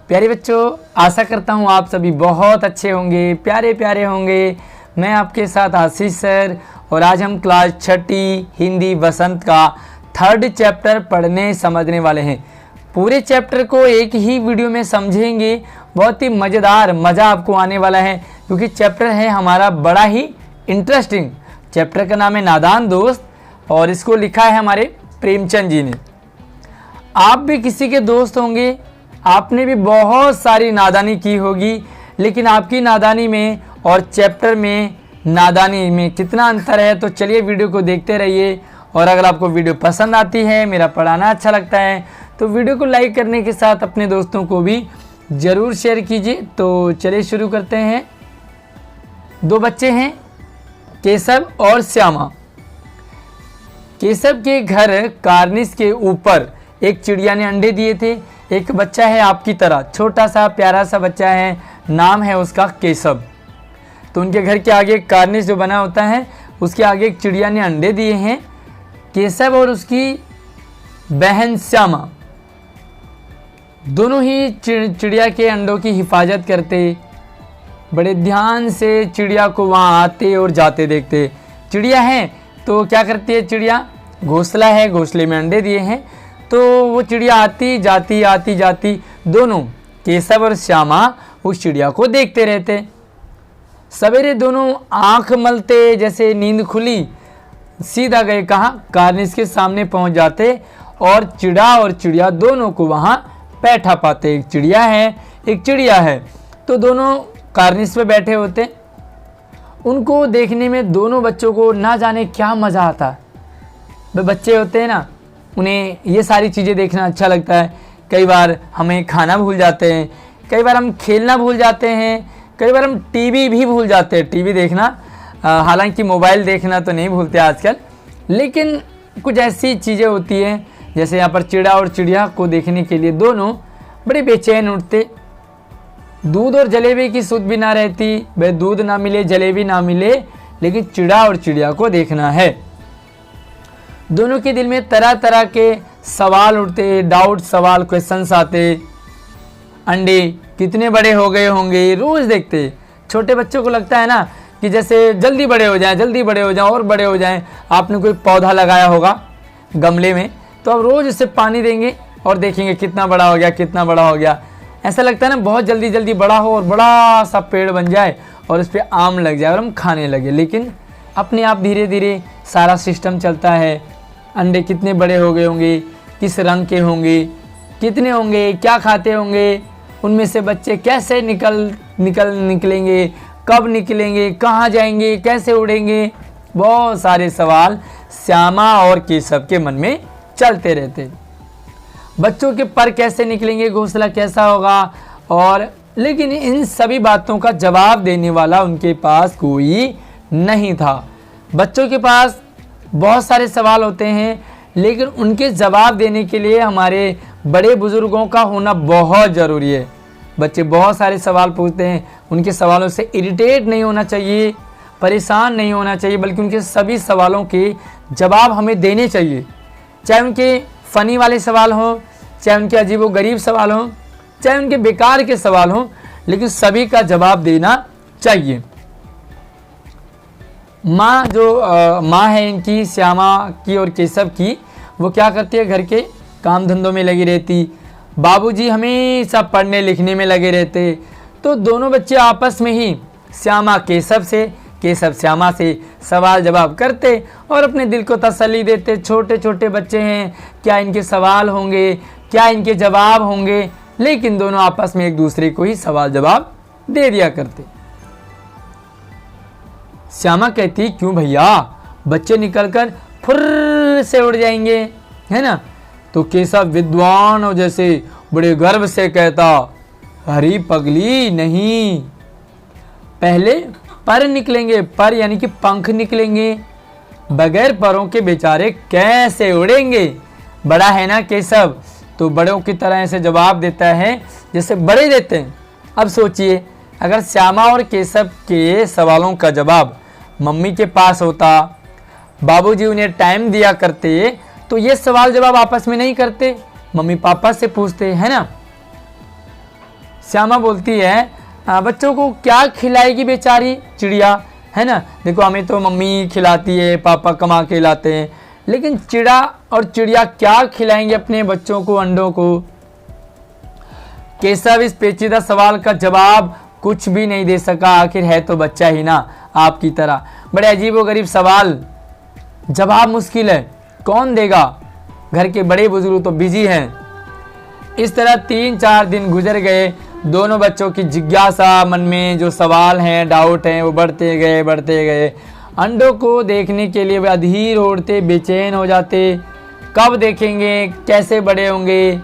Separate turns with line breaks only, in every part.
प्यारे बच्चों, आशा करता हूँ आप सभी बहुत अच्छे होंगे, प्यारे प्यारे होंगे। मैं आपके साथ आशीष सर और आज हम क्लास 6ठी हिंदी वसंत का 3rd चैप्टर पढ़ने समझने वाले हैं। पूरे चैप्टर को एक ही वीडियो में समझेंगे, बहुत ही मज़ेदार मज़ा आपको आने वाला है क्योंकि चैप्टर है हमारा बड़ा ही इंटरेस्टिंग। चैप्टर का नाम है नादान दोस्त और इसको लिखा है हमारे प्रेमचंद जी ने। आप भी किसी के दोस्त होंगे, आपने भी बहुत सारी नादानी की होगी, लेकिन आपकी नादानी में और चैप्टर में नादानी में कितना अंतर है। तो चलिए वीडियो को देखते रहिए और अगर आपको वीडियो पसंद आती है, मेरा पढ़ाना अच्छा लगता है तो वीडियो को लाइक करने के साथ अपने दोस्तों को भी ज़रूर शेयर कीजिए। तो चलिए शुरू करते हैं। दो बच्चे हैं, केशव और श्यामा। केशव के घर कार्निस के ऊपर एक चिड़िया ने अंडे दिए थे। एक बच्चा है आपकी तरह, छोटा सा प्यारा सा बच्चा है, नाम है उसका केशव। तो उनके घर के आगे कार्निस जो बना होता है उसके आगे एक चिड़िया ने अंडे दिए हैं। केशव और उसकी बहन श्यामा दोनों ही चिड़िया के अंडों की हिफाजत करते, बड़े ध्यान से चिड़िया को वहाँ आते और जाते देखते। चिड़िया है तो क्या करती है चिड़िया, घोंसला है, घोंसले में अंडे दिए हैं तो वो चिड़िया आती जाती दोनों केशव और श्यामा उस चिड़िया को देखते रहते। सवेरे दोनों आंख मलते, जैसे नींद खुली सीधा गए कहाँ, कार्निस के सामने पहुंच जाते और चिड़िया दोनों को वहाँ बैठा पाते। एक चिड़िया है एक चिड़िया है तो दोनों कार्निस पे बैठे होते। उनको देखने में दोनों बच्चों को ना जाने क्या मज़ा आता। वे बच्चे होते हैं ना, उन्हें ये सारी चीज़ें देखना अच्छा लगता है। कई बार हमें खाना भूल जाते हैं, कई बार हम खेलना भूल जाते हैं, कई बार हम टीवी भी भूल जाते हैं। टीवी देखना, हालांकि मोबाइल देखना तो नहीं भूलते आजकल, लेकिन कुछ ऐसी चीज़ें होती हैं जैसे यहाँ पर चिड़ा और चिड़िया को देखने के लिए दोनों बड़े बेचैन उठते। दूध और जलेबी की सुध भी ना रहती, वह दूध ना मिले जलेबी ना मिले, लेकिन चिड़ा और चिड़िया को देखना है। दोनों के दिल में तरह तरह के सवाल उठते, डाउट सवाल क्वेश्चंस आते। अंडे कितने बड़े हो गए होंगे, रोज़ देखते। छोटे बच्चों को लगता है ना कि जैसे जल्दी बड़े हो जाएं और बड़े हो जाएं। आपने कोई पौधा लगाया होगा गमले में तो अब रोज़ उसे पानी देंगे और देखेंगे कितना बड़ा हो गया। ऐसा लगता है ना बहुत जल्दी बड़ा हो और बड़ा सा पेड़ बन जाए और उस पर आम लग जाए और हम खाने लगे। लेकिन अपने आप धीरे धीरे सारा सिस्टम चलता है। अंडे कितने बड़े हो गए होंगे, किस रंग के होंगे, कितने होंगे, क्या खाते होंगे, उनमें से बच्चे कैसे निकलेंगे, कब निकलेंगे, कहाँ जाएंगे, कैसे उड़ेंगे, बहुत सारे सवाल श्यामा और केशव के मन में चलते रहते। बच्चों के पर कैसे निकलेंगे, घोंसला कैसा होगा, और लेकिन इन सभी बातों का जवाब देने वाला उनके पास कोई नहीं था। बच्चों के पास बहुत सारे सवाल होते हैं, लेकिन उनके जवाब देने के लिए हमारे बड़े बुजुर्गों का होना बहुत ज़रूरी है। बच्चे बहुत सारे सवाल पूछते हैं, उनके सवालों से इरिटेट नहीं होना चाहिए, परेशान नहीं होना चाहिए, बल्कि उनके सभी सवालों के जवाब हमें देने चाहिए। चाहे उनके फ़नी वाले सवाल हों, चाहे उनके अजीबोगरीब सवाल हों, चाहे उनके बेकार के सवाल हों, लेकिन सभी का जवाब देना चाहिए। माँ है इनकी, श्यामा की और केशव की, वो क्या करती है, घर के काम धंधों में लगी रहती। बाबूजी हमेशा पढ़ने लिखने में लगे रहते। तो दोनों बच्चे आपस में ही श्यामा केशव से, केशव श्यामा से सवाल जवाब करते और अपने दिल को तसल्ली देते। छोटे छोटे बच्चे हैं, क्या इनके सवाल होंगे, क्या इनके जवाब होंगे, लेकिन दोनों आपस में एक दूसरे को ही सवाल जवाब दे दिया करते। श्यामा कहती, क्यों भैया, बच्चे निकलकर फुर्र से उड़ जाएंगे, है ना। तो केशव विद्वान और जैसे बड़े गर्व से कहता, हरी पगली नहीं, पहले पर निकलेंगे, पर यानी कि पंख निकलेंगे, बगैर परों के बेचारे कैसे उड़ेंगे। बड़ा है ना केशव, तो बड़ों की तरह ऐसे जवाब देता है जैसे बड़े देते हैं। अब सोचिए, अगर श्यामा और केशव के सवालों का जवाब मम्मी के पास होता, बाबूजी उन्हें टाइम दिया करते, तो ये सवाल जवाब आपस में नहीं करते, मम्मी पापा से पूछते, है ना। श्यामा बोलती है बच्चों को क्या खिलाएगी बेचारी चिड़िया, है ना। देखो हमें तो मम्मी खिलाती है, पापा कमा के लाते हैं, लेकिन चिड़ा और चिड़िया क्या खिलाएंगे अपने बच्चों को, अंडों को। केशव इस पेचीदा सवाल का जवाब कुछ भी नहीं दे सका, आखिर है तो बच्चा ही ना आपकी तरह। बड़े अजीबोगरीब सवाल, जवाब मुश्किल है, कौन देगा, घर के बड़े बुजुर्ग तो बिजी हैं। इस तरह 3-4 दिन गुजर गए। दोनों बच्चों की जिज्ञासा, मन में जो सवाल हैं, डाउट हैं, वो बढ़ते गए। अंडों को देखने के लिए वे अधीर ओढ़ते, बेचैन हो जाते। कब देखेंगे, कैसे बड़े होंगे,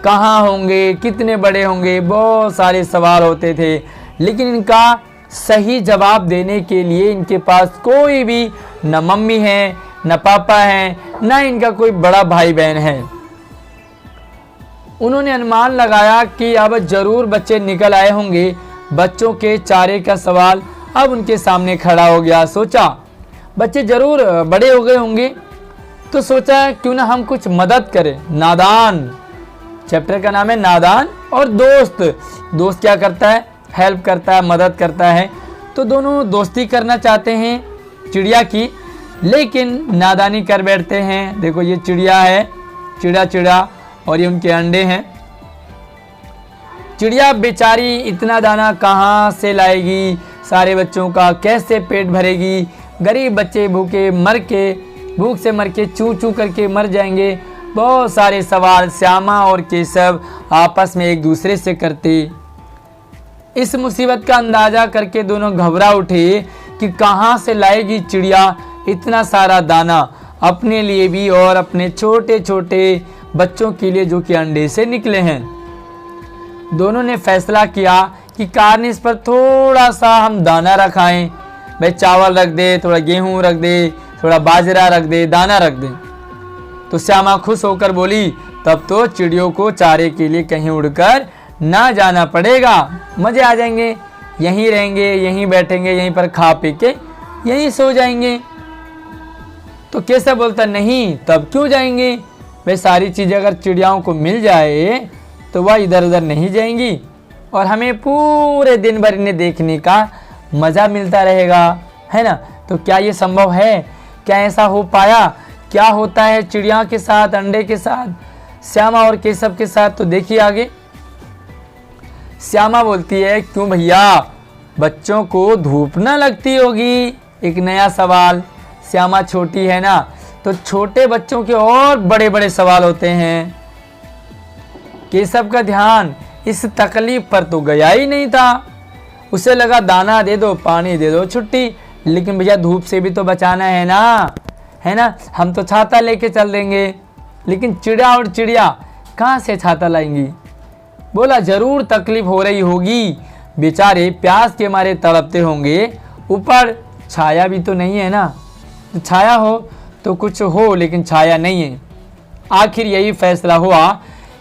कहाँ होंगे, कितने बड़े होंगे, बहुत सारे सवाल होते थे, लेकिन इनका सही जवाब देने के लिए इनके पास कोई भी न मम्मी है, न पापा है, न इनका कोई बड़ा भाई बहन है। उन्होंने अनुमान लगाया कि अब जरूर बच्चे निकल आए होंगे। बच्चों के चारे का सवाल अब उनके सामने खड़ा हो गया। सोचा बच्चे जरूर बड़े हो गए होंगे, तो सोचा क्यों ना हम कुछ मदद करें। नादान, चैप्टर का नाम है नादान और दोस्त। दोस्त क्या करता है, हेल्प करता है, मदद करता है। तो दोनों दोस्ती करना चाहते हैं चिड़िया की, लेकिन नादानी कर बैठते हैं। देखो ये चिड़िया है, चिड़ा और ये उनके अंडे हैं। चिड़िया बेचारी इतना दाना कहाँ से लाएगी, सारे बच्चों का कैसे पेट भरेगी। गरीब बच्चे भूख से मर के चू करके मर जाएंगे। बहुत सारे सवाल श्यामा और केशव आपस में एक दूसरे से करते। इस मुसीबत का अंदाजा करके दोनों घबरा उठे कि कहाँ से लाएगी चिड़िया इतना सारा दाना, अपने लिए भी और अपने छोटे छोटे बच्चों के लिए जो कि अंडे से निकले हैं। दोनों ने फैसला किया कि कार्निस पर थोड़ा सा हम दाना रखाएं। भाई चावल रख दे, थोड़ा गेहूं रख दे, थोड़ा बाजरा रख दे, दाना रख दे। तो श्यामा खुश होकर बोली, तब तो चिड़ियों को चारे के लिए कहीं उड़कर ना जाना पड़ेगा, मजे आ जाएंगे, यहीं रहेंगे, यहीं बैठेंगे, यहीं पर खा पी के यहीं सो जाएंगे। तो केशव बोलता नहीं, तब क्यों जाएंगे, वे सारी चीज़ें अगर चिड़ियाओं को मिल जाए तो वह इधर उधर नहीं जाएंगी और हमें पूरे दिन भर इन्हें देखने का मज़ा मिलता रहेगा, है ना। तो क्या ये संभव है, क्या ऐसा हो पाया, क्या होता है चिड़िया के साथ, अंडे के साथ, श्यामा और केशव के साथ, तो देखिए आगे। श्यामा बोलती है क्यों भैया, बच्चों को धूप ना लगती होगी। एक नया सवाल, श्यामा छोटी है ना, तो छोटे बच्चों के और बड़े बड़े सवाल होते हैं। केशव का ध्यान इस तकलीफ पर तो गया ही नहीं था। उसे लगा दाना दे दो, पानी दे दो, छुट्टी, लेकिन भैया धूप से भी तो बचाना है ना, है ना। हम तो छाता लेके चल देंगे, लेकिन चिड़िया और चिड़िया कहाँ से छाता लाएंगी। बोला जरूर तकलीफ हो रही होगी, बेचारे प्यास के मारे तड़पते होंगे, ऊपर छाया भी तो नहीं है ना। तो छाया हो तो कुछ हो, लेकिन छाया नहीं है। आखिर यही फैसला हुआ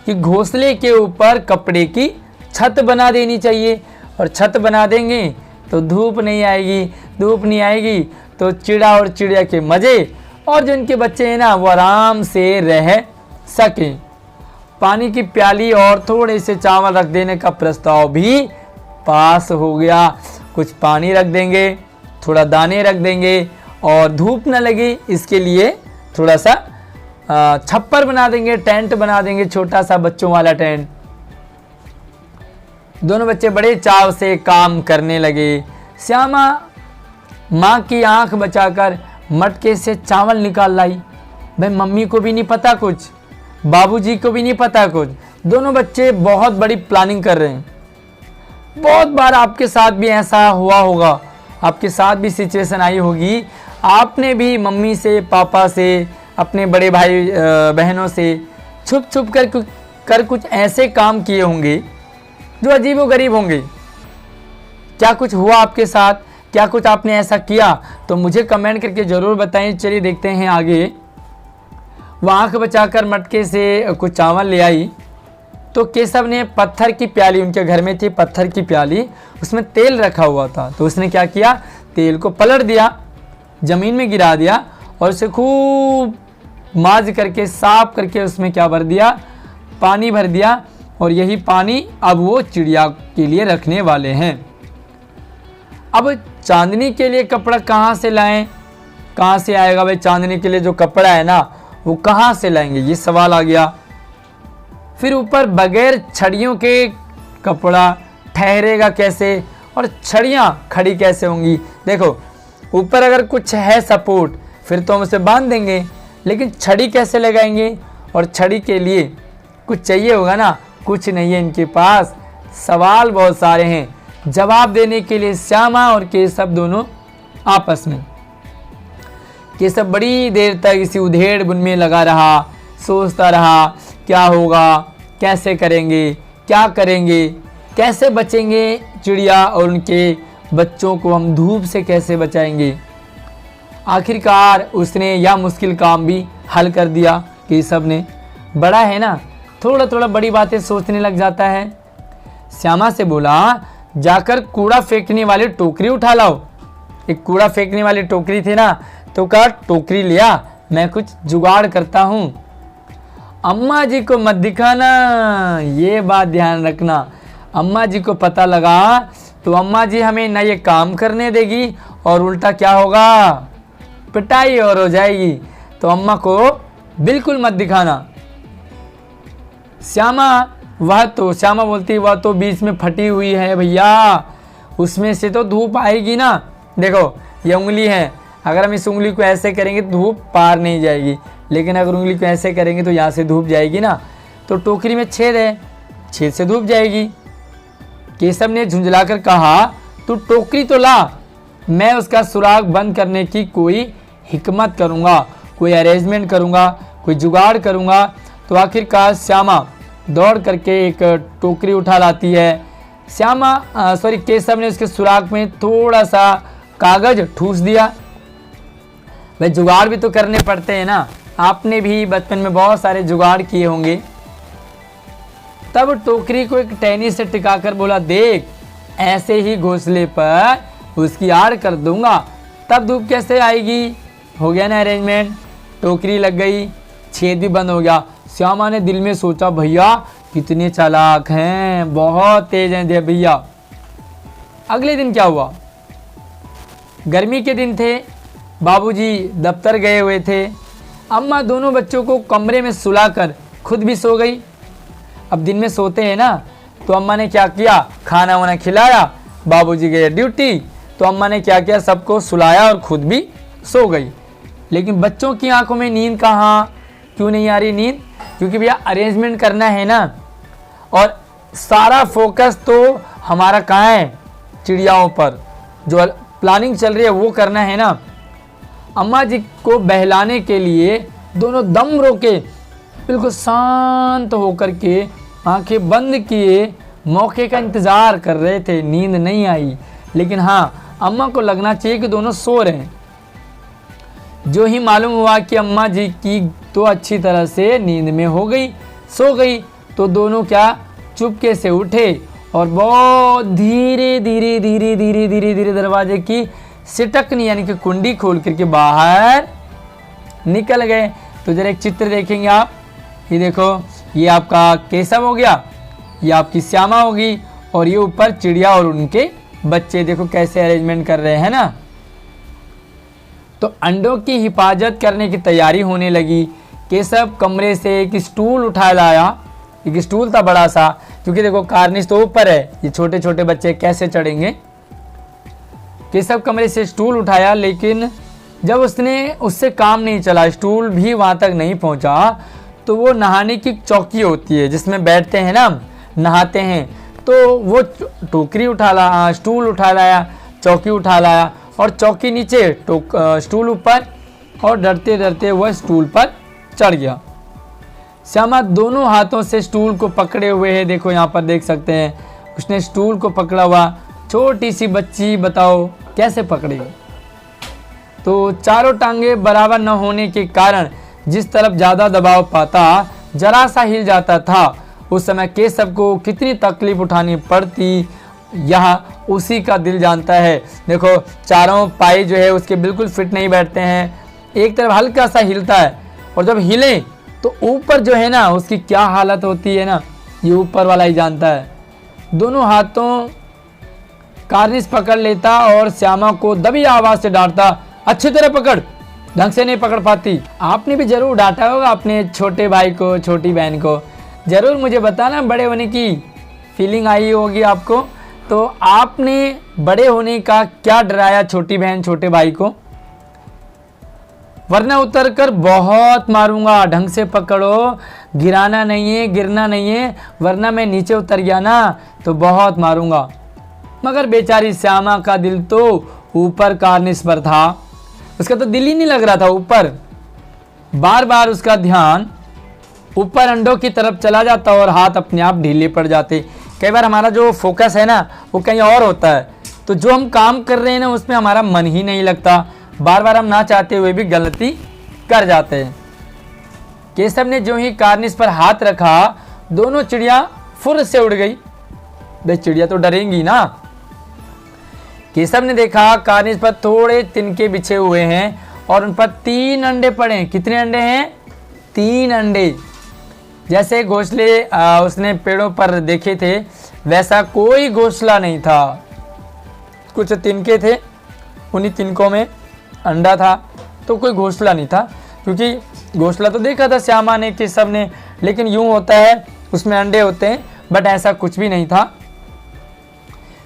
कि घोंसले के ऊपर कपड़े की छत बना देनी चाहिए, और छत बना देंगे तो धूप नहीं आएगी, धूप नहीं आएगी तो चिड़ा और चिड़िया के मज़े, और जो इनके बच्चे हैं ना वो आराम से रह सकें। पानी की प्याली और थोड़े से चावल रख देने का प्रस्ताव भी पास हो गया। कुछ पानी रख देंगे, थोड़ा दाने रख देंगे, और धूप न लगे इसके लिए थोड़ा सा छप्पर बना देंगे, टेंट बना देंगे, छोटा सा बच्चों वाला टेंट। दोनों बच्चे बड़े चाव से काम करने लगे। श्यामा माँ की आंख बचाकर मटके से चावल निकाल लाई। भाई मम्मी को भी नहीं पता कुछ, बाबूजी को भी नहीं पता कुछ। दोनों बच्चे बहुत बड़ी प्लानिंग कर रहे हैं। बहुत बार आपके साथ भी ऐसा हुआ होगा, आपके साथ भी सिचुएशन आई होगी, आपने भी मम्मी से, पापा से, अपने बड़े भाई बहनों से छुप कर कुछ ऐसे काम किए होंगे जो अजीबोगरीब होंगे। क्या कुछ हुआ आपके साथ, क्या कुछ आपने ऐसा किया, तो मुझे कमेंट करके ज़रूर बताएं। चलिए देखते हैं आगे। वह आँख बचाकर मटके से कुछ चावल ले आई तो केशव ने पत्थर की प्याली, उनके घर में थी पत्थर की प्याली, उसमें तेल रखा हुआ था, तो उसने क्या किया, तेल को पलट दिया, ज़मीन में गिरा दिया और उसे खूब माज करके साफ करके उसमें क्या भर दिया, पानी भर दिया, और यही पानी अब वो चिड़िया के लिए रखने वाले हैं। अब चांदनी के लिए कपड़ा कहाँ से लाएं? कहाँ से आएगा भाई चांदनी के लिए जो कपड़ा है ना, वो कहाँ से लाएंगे, ये सवाल आ गया। फिर ऊपर बगैर छड़ियों के कपड़ा ठहरेगा कैसे, और छड़ियाँ खड़ी कैसे होंगी? देखो ऊपर अगर कुछ है सपोर्ट फिर तो हम उसे बांध देंगे, लेकिन छड़ी कैसे लगाएंगे? और छड़ी के लिए कुछ चाहिए होगा ना, कुछ नहीं है इनके पास। सवाल बहुत सारे हैं। जवाब देने के लिए श्यामा और केशव दोनों आपस में। केशव बड़ी देर तक इसी उधेड़ बुन में लगा रहा, सोचता रहा क्या होगा, कैसे करेंगे, क्या करेंगे, कैसे बचेंगे चिड़िया और उनके बच्चों को हम धूप से कैसे बचाएंगे। आखिरकार उसने यह मुश्किल काम भी हल कर दिया। केशव ने, बड़ा है ना, थोड़ा थोड़ा बड़ी बातें सोचने लग जाता है। श्यामा से बोला, जाकर कूड़ा फेंकने वाली टोकरी उठा लाओ। एक कूड़ा फेंकने वाली टोकरी थी ना, तो कहा टोकरी लिया, मैं कुछ जुगाड़ करता हूँ। अम्मा जी को मत दिखाना, ये बात ध्यान रखना। अम्मा जी को पता लगा तो अम्मा जी हमें न ये काम करने देगी और उल्टा क्या होगा, पिटाई और हो जाएगी। तो अम्मा को बिल्कुल मत दिखाना। श्यामा बोलती वह तो बीच में फटी हुई है भैया, उसमें से तो धूप आएगी ना। देखो ये उंगली है, अगर हम इस उंगली को ऐसे करेंगे तो धूप पार नहीं जाएगी, लेकिन अगर उंगली को ऐसे करेंगे तो यहाँ से धूप जाएगी ना। तो टोकरी में छेद है, छेद से धूप जाएगी। केशव ने झुंझलाकर कहा, तू टोकरी तो ला, मैं उसका सुराग बंद करने की कोई हिकमत करूँगा, कोई अरेंजमेंट करूँगा, कोई जुगाड़ करूँगा। तो आखिरकार श्यामा दौड़ करके एक टोकरी उठा लाती है। केशव ने उसके सुराग में थोड़ा सा कागज ठूस दिया। भाई जुगाड़ भी तो करने पड़ते हैं ना, आपने भी बचपन में बहुत सारे जुगाड़ किए होंगे। तब टोकरी को एक टहनी से टिकाकर बोला, देख ऐसे ही घोंसले पर उसकी आड़ कर दूंगा, तब धूप कैसे आएगी। हो गया ना अरेंजमेंट, टोकरी लग गई, छेद भी बंद हो गया। श्यामा ने दिल में सोचा, भैया कितने चालाक हैं, बहुत तेज हैं भैया। अगले दिन क्या हुआ, गर्मी के दिन थे, बाबूजी दफ्तर गए हुए थे। अम्मा दोनों बच्चों को कमरे में सुलाकर खुद भी सो गई। अब दिन में सोते हैं ना, तो अम्मा ने क्या किया, खाना वाना खिलाया, बाबूजी गए ड्यूटी, तो अम्मा ने क्या किया, सबको सुलाया और खुद भी सो गई। लेकिन बच्चों की आंखों में नींद कहाँ, क्यों नहीं आ रही नींद? क्योंकि भैया अरेंजमेंट करना है ना, और सारा फोकस तो हमारा कहाँ है, चिड़ियाओं पर। जो प्लानिंग चल रही है वो करना है ना। अम्मा जी को बहलाने के लिए दोनों दम रोके बिल्कुल शांत होकर के आंखें बंद किए मौके का इंतज़ार कर रहे थे। नींद नहीं आई, लेकिन हाँ अम्मा को लगना चाहिए कि दोनों सो रहे हैं। जो ही मालूम हुआ कि अम्मा जी की तो अच्छी तरह से नींद में हो गई, सो गई, तो दोनों क्या चुपके से उठे और बहुत धीरे धीरे धीरे धीरे धीरे धीरे दरवाजे की सिटकनी यानी कि कुंडी खोल करके बाहर निकल गए। तो जरा एक चित्र देखेंगे आप, ये देखो, ये आपका केशव हो गया, ये आपकी श्यामा होगी, और ये ऊपर चिड़िया और उनके बच्चे देखो कैसे अरेंजमेंट कर रहे हैं ना। तो अंडों की हिफाजत करने की तैयारी होने लगी। केशव कमरे से एक स्टूल उठा लाया, एक स्टूल था बड़ा सा, क्योंकि देखो कार्निश तो ऊपर है, ये छोटे छोटे बच्चे कैसे चढ़ेंगे। केशव कमरे से स्टूल उठाया, लेकिन जब उससे काम नहीं चला, स्टूल भी वहाँ तक नहीं पहुँचा, तो वो नहाने की चौकी होती है जिसमें बैठते हैं ना, नहाते हैं, तो वो टोकरी उठा लाया, स्टूल उठा लाया, चौकी उठा लाया, और चौकी नीचे स्टूल ऊपर, और डरते डरते वह स्टूल पर चढ़ गया। श्यामा दोनों हाथों से स्टूल को पकड़े हुए है, देखो यहाँ पर देख सकते हैं, उसने स्टूल को पकड़ा हुआ। छोटी सी बच्ची बताओ कैसे पकड़ेगी। तो चारों टांगे बराबर न होने के कारण जिस तरफ ज़्यादा दबाव पाता जरा सा हिल जाता था। उस समय केशव को कितनी तकलीफ उठानी पड़ती, यह उसी का दिल जानता है। देखो चारों पाई जो है उसके बिल्कुल फिट नहीं बैठते हैं, एक तरफ हल्का सा हिलता है, और जब हिले तो ऊपर जो है ना उसकी क्या हालत होती है ना, ये ऊपर वाला ही जानता है। दोनों हाथों कार्निस पकड़ लेता और श्यामा को दबी आवाज से डांटता, अच्छी तरह पकड़, ढंग से नहीं पकड़ पाती। आपने भी जरूर डांटा होगा अपने छोटे भाई को, छोटी बहन को। जरूर मुझे बताना, बड़े होने की फीलिंग आई होगी आपको। तो आपने बड़े होने का क्या डराया छोटी बहन छोटे भाई को? वरना उतर कर बहुत मारूंगा, ढंग से पकड़ो, गिराना नहीं है, गिरना नहीं है, वरना मैं नीचे उतर गया ना तो बहुत मारूंगा। मगर बेचारी श्यामा का दिल तो ऊपर कार्निस पर था। उसका तो दिल ही नहीं लग रहा था ऊपर। बार बार उसका ध्यान ऊपर अंडों की तरफ चला जाता और हाथ अपने आप ढीले पड़ जाते। कई बार हमारा जो फोकस है ना वो कहीं और होता है, तो जो हम काम कर रहे हैं ना उसमें हमारा मन ही नहीं लगता। बार बार हम ना चाहते हुए भी गलती कर जाते हैं। केशव ने जो ही कार्निस पर हाथ रखा, दोनों चिड़िया फुर से उड़ गई। भाई चिड़िया तो डरेंगी ना। केशव ने देखा कार्निस पर थोड़े तिनके बिछे हुए हैं और उन पर 3 अंडे पड़े हैं। कितने अंडे हैं? 3 अंडे। जैसे घोंसले उसने पेड़ों पर देखे थे वैसा कोई घोंसला नहीं था। कुछ तिनके थे, उन्हीं तिनकों में अंडा था, तो कोई घोंसला नहीं था। क्योंकि घोंसला तो देखा था श्यामा ने, केशव ने, लेकिन यूं होता है उसमें अंडे होते हैं, बट ऐसा कुछ भी नहीं था।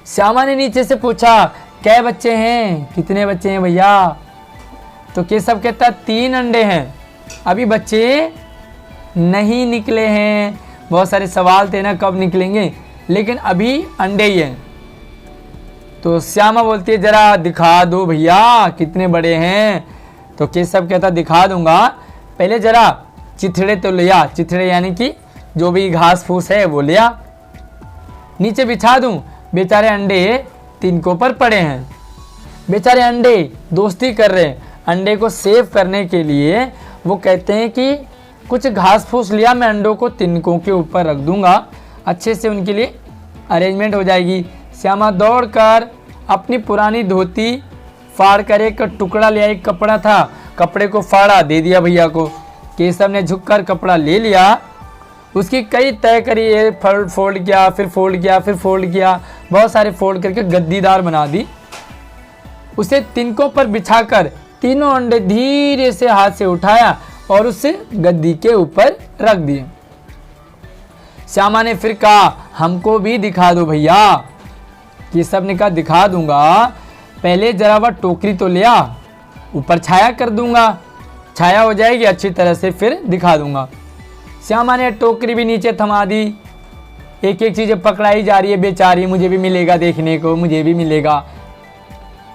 श्यामा ने नीचे से पूछा, क्या बच्चे हैं? कितने बच्चे हैं भैया? तो केशव कहता 3 अंडे हैं, अभी बच्चे नहीं निकले हैं। बहुत सारे सवाल थे ना कब निकलेंगे, लेकिन अभी अंडे ही हैं। तो श्यामा बोलती है जरा दिखा दो भैया कितने बड़े हैं। तो केशव कहता दिखा दूंगा, पहले जरा चिथड़े तो लिया। चिथड़े यानी कि जो भी घास फूस है वो लिया, नीचे बिछा दूं। बेचारे अंडे तिनकों पर पड़े हैं। बेचारे अंडे दोस्ती कर रहे हैं। अंडे को सेव करने के लिए वो कहते हैं कि कुछ घास फूस लिया, मैं अंडों को तिनकों के ऊपर रख दूंगा, अच्छे से उनके लिए अरेंजमेंट हो जाएगी। श्यामा दौड़कर अपनी पुरानी धोती फाड़ कर एक टुकड़ा लिया, एक कपड़ा था, कपड़े को फाड़ा, दे दिया भैया को। केशव ने झुककर कपड़ा ले लिया, उसकी कई तय करी, एक फोल्ड किया, फिर फोल्ड किया, फिर फोल्ड किया, बहुत सारे फोल्ड करके गद्दीदार बना दी। उसे तिनकों पर बिछाकर तीनों अंडे धीरे से हाथ से उठाया और उसे गद्दी के ऊपर रख दिए। श्यामा ने फिर कहा हमको भी दिखा दो भैया। केशव ने कहा दिखा दूंगा, पहले जरा वह टोकरी तो लिया, ऊपर छाया कर दूंगा, छाया हो जाएगी अच्छी तरह से, फिर दिखा दूंगा। श्यामा ने टोकरी भी नीचे थमा दी। एक एक चीजें पकड़ाई जा रही है, बेचारी मुझे भी मिलेगा देखने को, मुझे भी मिलेगा।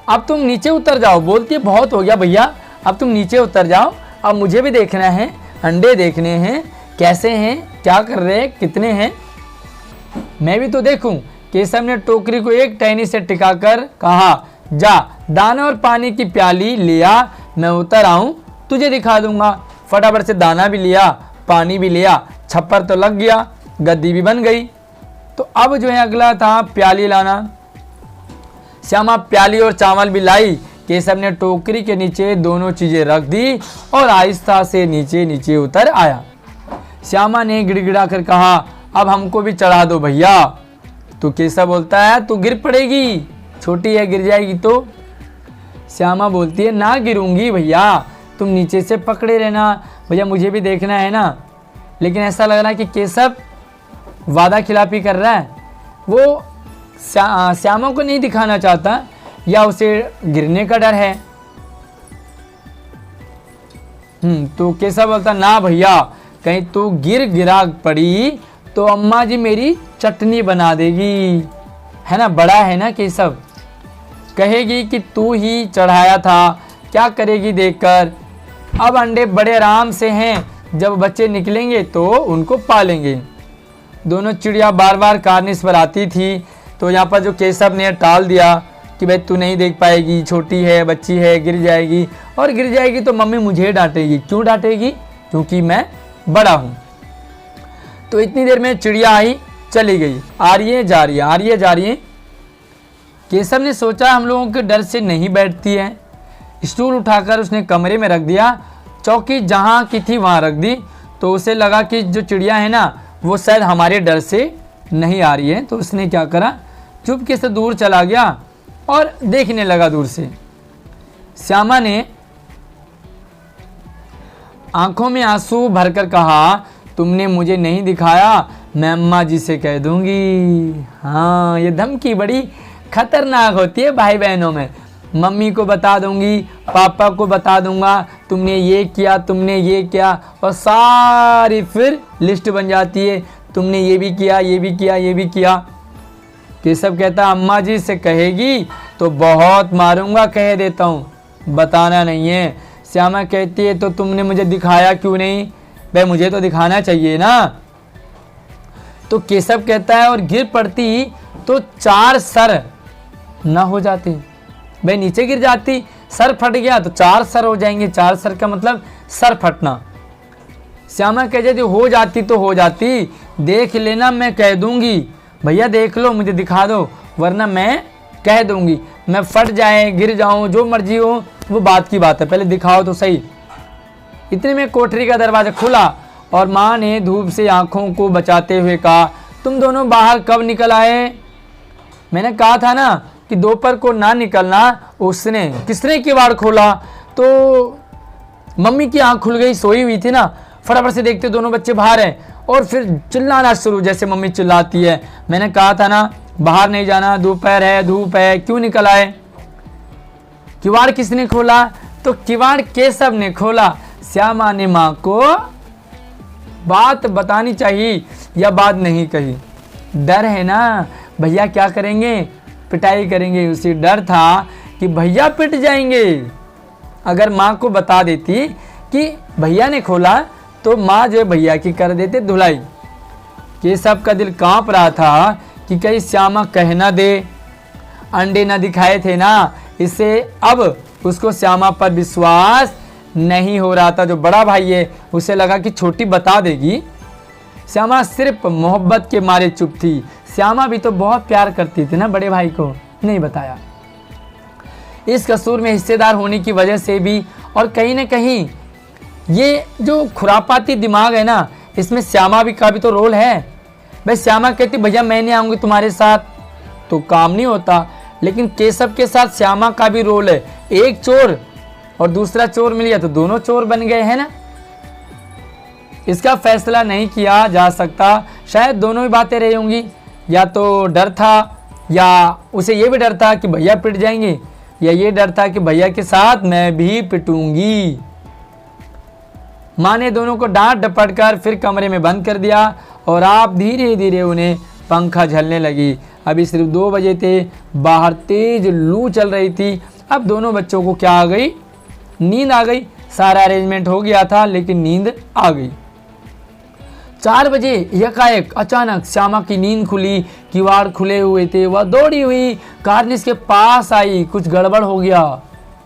अब तुम नीचे उतर जाओ, बोलती है बहुत हो गया भैया, अब तुम नीचे उतर जाओ, अब मुझे भी देखना है, अंडे देखने हैं, कैसे हैं, क्या कर रहे हैं, कितने हैं, मैं भी तो देखूं। केशव ने टोकरी को एक टहनी से टिकाकर कहा जा दाना और पानी की प्याली लिया, मैं उतर आऊं तुझे दिखा दूंगा। फटाफट से दाना भी लिया, पानी भी लिया, छप्पर तो लग गया, गद्दी भी बन गई। तो अब जो है अगला था प्याली लाना। श्यामा प्याली और चावल भी लाई। केशव ने टोकरी के नीचे दोनों चीजें रख दी और आहिस्ता से नीचे नीचे उतर आया। श्यामा ने गिड़गिड़ा कर कहा अब हमको भी चढ़ा दो भैया। तो केशव बोलता है तू गिर पड़ेगी, छोटी है गिर जाएगी तो। श्यामा बोलती है ना गिरूंगी भैया, तुम नीचे से पकड़े रहना, भैया मुझे भी देखना है ना। लेकिन ऐसा लग रहा है कि केशव वादा खिलाफी कर रहा है, वो श्यामा को नहीं दिखाना चाहता या उसे गिरने का डर है। तो केशव बोलता ना भैया, कहीं तू गिरा पड़ी तो अम्मा जी मेरी चटनी बना देगी, है ना, बड़ा है ना केशव, कहेगी कि तू ही चढ़ाया था, क्या करेगी देखकर। अब अंडे बड़े आराम से हैं, जब बच्चे निकलेंगे तो उनको पालेंगे। दोनों चिड़िया बार बार कार्निस पर आती थी, तो यहाँ पर जो केशव ने टाल दिया कि भाई तू नहीं देख पाएगी, छोटी है, बच्ची है, गिर जाएगी, और गिर जाएगी तो मम्मी मुझे डांटेगी। क्यों डांटेगी? क्योंकि मैं बड़ा हूँ। तो इतनी देर में चिड़िया आई, चली गई, आ रही है जा रही है, आ रही है जा रही है। केशव ने सोचा हम लोगों के डर से नहीं बैठती है। स्टूल उठाकर उसने कमरे में रख दिया, चौकी जहाँ की थी वहाँ रख दी। तो उसे लगा कि जो चिड़िया है ना वो शायद हमारे डर से नहीं आ रही है। तो उसने क्या करा, चुपके से दूर चला गया और देखने लगा दूर से। श्यामा ने आंखों में आंसू भरकर कहा, तुमने मुझे नहीं दिखाया, मैं अम्मा जी से कह दूंगी। हाँ, ये धमकी बड़ी खतरनाक होती है भाई बहनों में। मम्मी को बता दूंगी, पापा को बता दूंगा, तुमने ये किया, तुमने ये किया, और सारी फिर लिस्ट बन जाती है, तुमने ये भी किया, ये भी किया, ये भी किया। केशव कहता, अम्मा जी से कहेगी तो बहुत मारूंगा, कह देता हूँ, बताना नहीं है। श्यामा कहती है, तो तुमने मुझे दिखाया क्यों नहीं? भाई मुझे तो दिखाना चाहिए ना। तो केशव कहता है, और गिर पड़ती तो 4 सर ना हो जाते। भाई नीचे गिर जाती, सर फट गया तो 4 सर हो जाएंगे। 4 सर का मतलब सर फटना। श्यामा कह जाती, हो जाती तो हो जाती, देख लेना, मैं कह दूंगी। भैया देख लो, मुझे दिखा दो, वरना मैं कह दूंगी। मैं फट जाए, गिर जाऊं, जो मर्जी हो, वो बात की बात है, पहले दिखाओ तो सही। इतने में कोठरी का दरवाजा खुला और माँ ने धूप से आंखों को बचाते हुए कहा, तुम दोनों बाहर कब निकल आए? मैंने कहा था ना कि दोपहर को ना निकलना। उसने, किसने किवाड़ खोला? तो मम्मी की आंख खुल गई, सोई हुई थी ना। फटाफट से देखते दोनों बच्चे बाहर हैं और फिर चिल्लाना शुरू, जैसे मम्मी चिल्लाती है। मैंने कहा था ना बाहर नहीं जाना, दोपहर है, धूप है, क्यों निकल आए? किवाड़ किसने खोला? तो किवाड़ केशव ने खोला। श्यामा ने माँ को बात बतानी चाहिए या बात नहीं कही। डर है ना, भैया क्या करेंगे, पिटाई करेंगे। उसी डर था कि भैया पिट जाएंगे। अगर माँ को बता देती कि भैया ने खोला तो माँ जो है भैया की कर देते धुलाई। केशव का दिल कांप रहा था कि कहीं श्यामा कह ना दे, अंडे ना दिखाए थे ना, इससे अब उसको श्यामा पर विश्वास नहीं हो रहा था। जो बड़ा भाई है उसे लगा कि छोटी बता देगी। श्यामा सिर्फ मोहब्बत के मारे चुप थी। श्यामा भी तो बहुत प्यार करती थी ना बड़े भाई को, नहीं बताया। इस कसूर में हिस्सेदार होने की वजह से भी, और कहीं ना कहीं ये जो खुरापाती दिमाग है ना, इसमें श्यामा भी का भी तो रोल है। भाई श्यामा कहती भैया मैं नहीं आऊँगी तुम्हारे साथ, तो काम नहीं होता। लेकिन केशव के साथ श्यामा का भी रोल है। एक चोर और दूसरा चोर मिल गया तो दोनों चोर बन गए हैं ना। इसका फैसला नहीं किया जा सकता। शायद दोनों ही बातें रही होंगी, या तो डर था, या उसे ये भी डर था कि भैया पिट जाएंगे, या ये डर था कि भैया के साथ मैं भी पिटूंगी। माँ ने दोनों को डांट डपट कर फिर कमरे में बंद कर दिया और आप धीरे धीरे उन्हें पंखा झलने लगी। अभी सिर्फ 2 बजे थे, बाहर तेज लू चल रही थी। अब दोनों बच्चों को क्या आ गई, नींद आ गई। सारा अरेंजमेंट हो गया था लेकिन नींद आ गई। 4 बजे एकाएक अचानक श्यामा की नींद खुली, किवाड़ खुले हुए थे। वह दौड़ी हुई कार्निस के पास आई। कुछ गड़बड़ हो गया।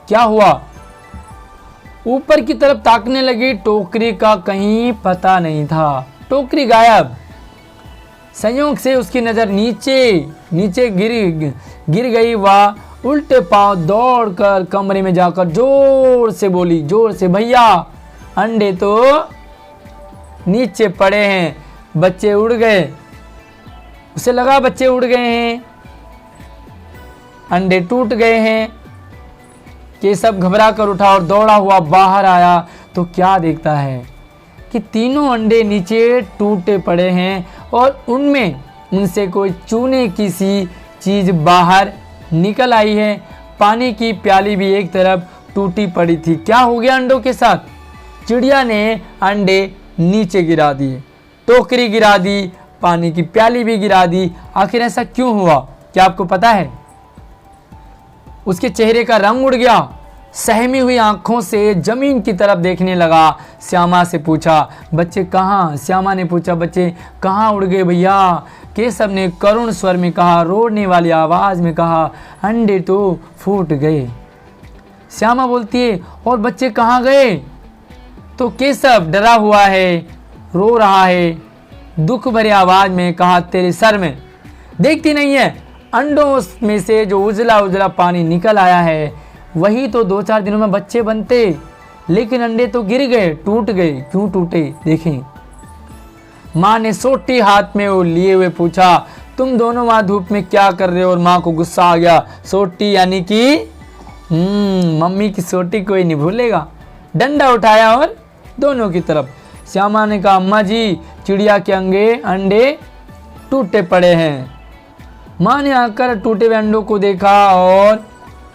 क्या हुआ? ऊपर की तरफ ताकने लगी, टोकरी का कहीं पता नहीं था। टोकरी गायब। संयोग से उसकी नजर नीचे गिर गई। वह उल्टे पांव दौड़कर कमरे में जाकर जोर से बोली, जोर से, भैया अंडे तो नीचे पड़े हैं, बच्चे उड़ गए। उसे लगा बच्चे उड़ गए हैं, अंडे टूट गए हैं। केशव घबरा कर उठा और दौड़ा हुआ बाहर आया तो क्या देखता है कि तीनों अंडे नीचे टूटे पड़े हैं और उनमें उनसे कोई चूने की सी चीज बाहर निकल आई है। पानी की प्याली भी एक तरफ टूटी पड़ी थी। क्या हो गया अंडों के साथ? चिड़िया ने अंडे नीचे गिरा दिए, टोकरी गिरा दी, पानी की प्याली भी गिरा दी। आखिर ऐसा क्यों हुआ, क्या आपको पता है? उसके चेहरे का रंग उड़ गया। सहमी हुई आंखों से जमीन की तरफ देखने लगा। श्यामा से पूछा, बच्चे कहाँ? श्यामा ने पूछा, बच्चे कहाँ उड़ गए भैया? केशव ने करुण स्वर में कहा, रोने वाली आवाज में कहा, अंडे तो फूट गए। श्यामा बोलती है, और बच्चे कहाँ गए? तो केशव डरा हुआ है, रो रहा है, दुख भरी आवाज में कहा, तेरे सर में देखती नहीं है अंडों में से जो उजला उजला पानी निकल आया है, वही तो 2-4 दिनों में बच्चे बनते, लेकिन अंडे तो गिर गए, टूट गए। क्यों टूटे? देखें। माँ ने सोटी हाथ में वो लिए हुए पूछा, तुम दोनों वहां धूप में क्या कर रहे हो? और माँ को गुस्सा आ गया। सोटी यानी कि मम्मी की सोटी कोई नहीं भूलेगा। डंडा उठाया और दोनों की तरफ। श्यामा ने कहा, अम्मा जी चिड़िया के अंडे टूटे पड़े हैं। माँ ने आकर टूटे हुए अंडों को देखा और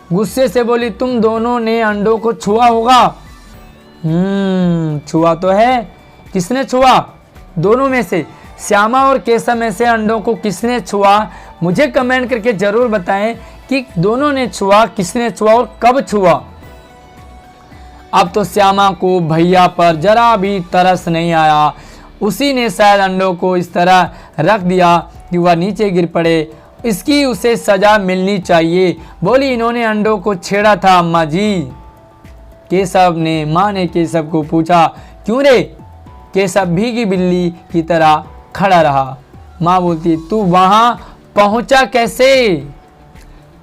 गुस्से से बोली, तुम दोनों ने अंडों को छुआ होगा। छुआ तो है। किसने छुआ? दोनों में से, श्यामा और केशव में से अंडों को किसने छुआ? मुझे कमेंट करके जरूर बताएं कि दोनों ने छुआ, किसने छुआ और कब छुआ। अब तो श्यामा को भैया पर जरा भी तरस नहीं आया। उसी ने शायद अंडों को इस तरह रख दिया कि वह नीचे गिर पड़े। इसकी उसे सजा मिलनी चाहिए। बोली, इन्होंने अंडों को छेड़ा था अम्मा जी। माँ ने केशव को पूछा, क्यों रे? केशव भीगी बिल्ली की तरह खड़ा रहा। माँ बोलती, तू वहां पहुंचा कैसे?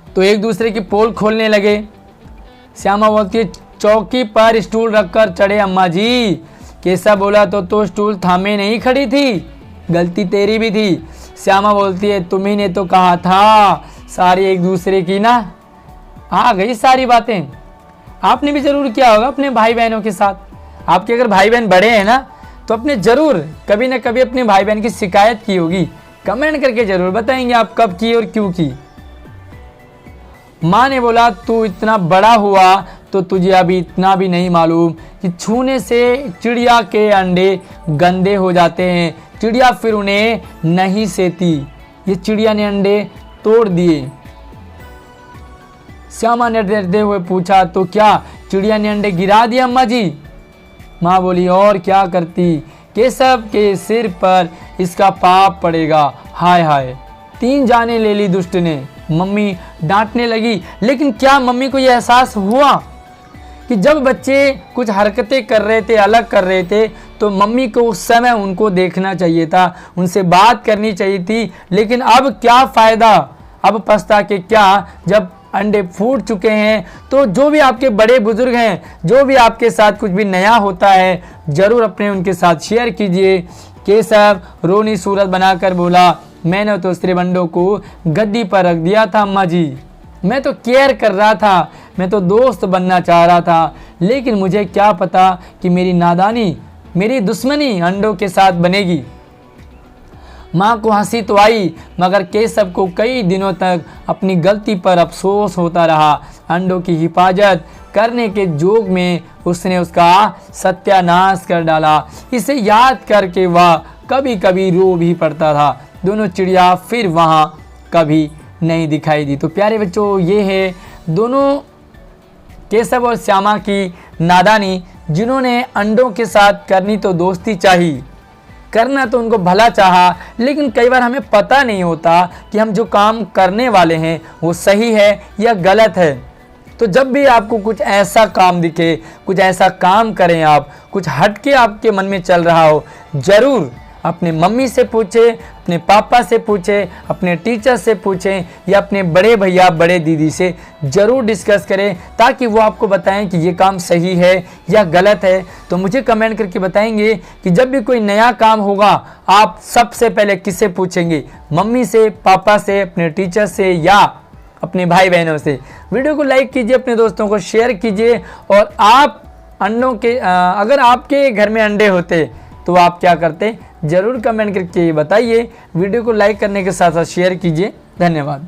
तो एक दूसरे की पोल खोलने लगे। श्यामा बोलती है, चौकी पर स्टूल रखकर चढ़े अम्मा जी। केशव बोला, तो स्टूल थामे नहीं खड़ी थी, गलती तेरी भी थी। श्यामा बोलती है, तुम्ही ने तो कहा था। सारी एक दूसरे की ना आ गई सारी बातें। आपने भी जरूर किया होगा अपने भाई बहनों के साथ। आपके अगर भाई बहन बड़े हैं ना, तो अपने जरूर कभी ना कभी अपने भाई बहन की शिकायत की होगी। कमेंट करके जरूर बताएंगे आप कब की और क्यों की। माँ ने बोला, तू इतना बड़ा हुआ तो तुझे अभी इतना भी नहीं मालूम कि छूने से चिड़िया के अंडे गंदे हो जाते हैं। चिड़िया फिर उन्हें नहीं सेती। ये चिड़िया ने अंडे तोड़ दिए। श्यामा ने डरते हुए पूछा, तो क्या चिड़िया ने अंडे गिरा दिए अम्मा जी? माँ बोली, और क्या करती? केशव के सिर पर इसका पाप पड़ेगा। हाय हाय, 3 जाने ले ली दुष्ट ने। मम्मी डांटने लगी। लेकिन क्या मम्मी को यह एहसास हुआ कि जब बच्चे कुछ हरकतें कर रहे थे, अलग कर रहे थे, तो मम्मी को उस समय उनको देखना चाहिए था, उनसे बात करनी चाहिए थी। लेकिन अब क्या फ़ायदा? अब पछता के क्या, जब अंडे फूट चुके हैं। तो जो भी आपके बड़े बुजुर्ग हैं, जो भी आपके साथ कुछ भी नया होता है, ज़रूर अपने उनके साथ शेयर कीजिए। केशव रोनी सूरत बनाकर बोला, मैंने तो सिर्फ अंडों को गद्दी पर रख दिया था अम्मा जी। मैं तो केयर कर रहा था, मैं तो दोस्त बनना चाह रहा था। लेकिन मुझे क्या पता कि मेरी नादानी, मेरी दुश्मनी अंडों के साथ बनेगी। माँ को हंसी तो आई, मगर केशव को कई दिनों तक अपनी गलती पर अफसोस होता रहा। अंडों की हिफाजत करने के जोग में उसने उसका सत्यानाश कर डाला। इसे याद करके वह कभी कभी रो भी पड़ता था। दोनों चिड़िया फिर वहाँ कभी नहीं दिखाई दी। तो प्यारे बच्चों, ये है दोनों केशव और श्यामा की नादानी, जिन्होंने अंडों के साथ करनी तो दोस्ती चाहिए, करना तो उनको भला चाहा, लेकिन कई बार हमें पता नहीं होता कि हम जो काम करने वाले हैं वो सही है या गलत है। तो जब भी आपको कुछ ऐसा काम दिखे, कुछ ऐसा काम करें आप, कुछ हटके आपके मन में चल रहा हो, ज़रूर अपने मम्मी से पूछें, अपने पापा से पूछें, अपने टीचर से पूछें या अपने बड़े भैया बड़े दीदी से ज़रूर डिस्कस करें, ताकि वो आपको बताएं कि ये काम सही है या गलत है। तो मुझे कमेंट करके बताएंगे कि जब भी कोई नया काम होगा, आप सबसे पहले किससे पूछेंगे? मम्मी से, पापा से, अपने टीचर से या अपने भाई बहनों से? वीडियो को लाइक कीजिए, अपने दोस्तों को शेयर कीजिए। और आप अंडों के अगर आपके घर में अंडे होते तो आप क्या करते? ज़रूर कमेंट करके बताइए। वीडियो को लाइक करने के साथ साथ शेयर कीजिए। धन्यवाद।